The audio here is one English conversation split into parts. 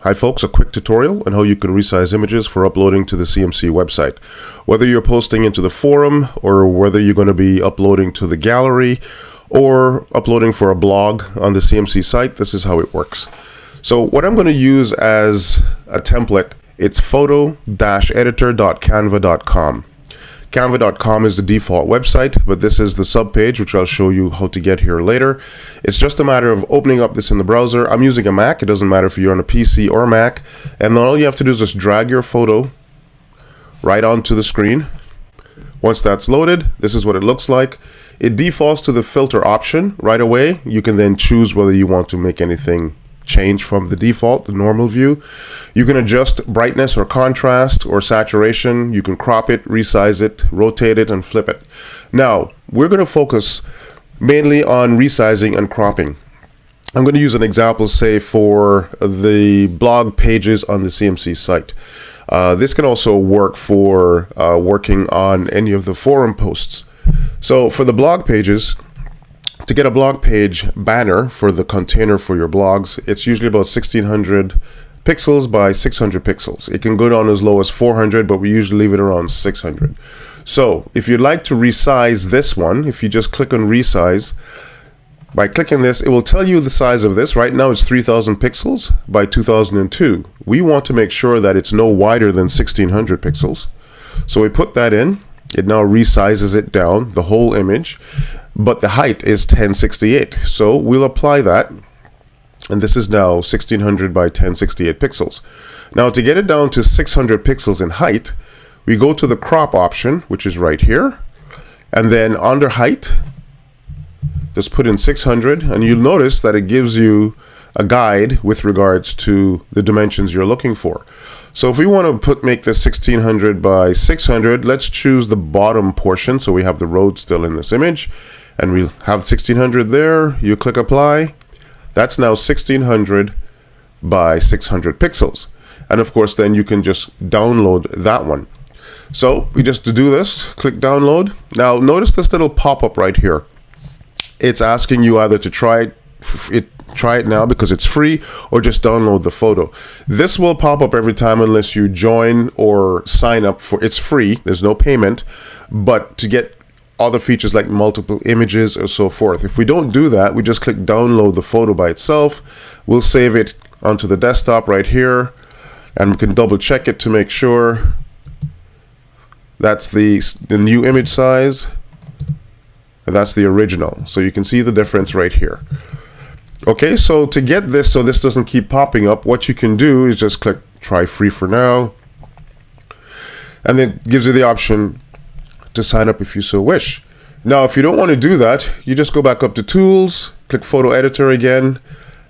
Hi folks, a quick tutorial on how you can resize images for uploading to the CMC website. Whether you're posting into the forum or whether you're going to be uploading to the gallery or uploading for a blog on the CMC site, this is how it works. So what I'm going to use as a template, it's photo-editor.canva.com. Canva.com is the default website, but this is the subpage, which I'll show you how to get here later. It's just a matter of opening up this in the browser. I'm using a Mac. It doesn't matter if you're on a PC or Mac. And then all you have to do is just drag your photo right onto the screen. Once that's loaded, this is what it looks like. It defaults to the filter option right away. You can then choose whether you want to make anything change from the default, the normal view. You can adjust brightness or contrast or saturation. You can crop it, resize it, rotate it, and flip it. Now, we're going to focus mainly on resizing and cropping. I'm going to use an example, say, for the blog pages on the CMC site. This can also work for working on any of the forum posts. So for the blog pages, to get a blog page banner for the container for your blogs, it's usually about 1600 pixels by 600 pixels. It can go down as low as 400, but we usually leave it around 600. So if you'd like to resize this one, if you just click on resize, by clicking this, it will tell you the size of this. Right now it's 3000 pixels by 2002. We want to make sure that it's no wider than 1600 pixels. So we put that in. It now resizes it down, the whole image, but the height is 1068. So we'll apply that. And this is now 1600 by 1068 pixels. Now to get it down to 600 pixels in height, we go to the crop option, which is right here. And then under height, just put in 600, and you'll notice that it gives you a guide with regards to the dimensions you're looking for. So if we want to make this 1600 by 600, let's choose the bottom portion. So we have the road still in this image, and we'll have 1600 there. You click apply. That's now 1600 by 600 pixels. And of course, then you can just download that one. So we just do this, click download. Now notice this little pop-up right here. It's asking you either to try it now because it's free, or just download the photo. This will pop up every time unless you join or sign up for it's free. There's no payment, but to get other features like multiple images or so forth. If we don't do that, we just click download the photo by itself. We'll save it onto the desktop right here, and we can double check it to make sure that's the new image size, and that's the original. So you can see the difference right here. Okay, so to get this so this doesn't keep popping up, what you can do is just click try free for now, and then it gives you the option to sign up if you so wish. Now if you don't want to do that, you just go back up to tools, click photo editor again,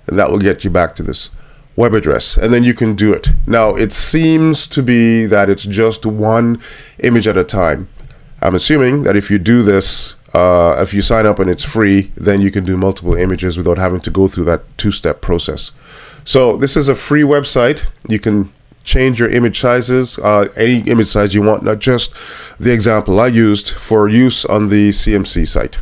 and that will get you back to this web address, and then you can do it. Now it seems to be that it's just one image at a time. I'm assuming that if you do this, if you sign up and it's free, then you can do multiple images without having to go through that two-step process. So this is a free website. You can change your image sizes, any image size you want, not just the example I used for use on the CMC site.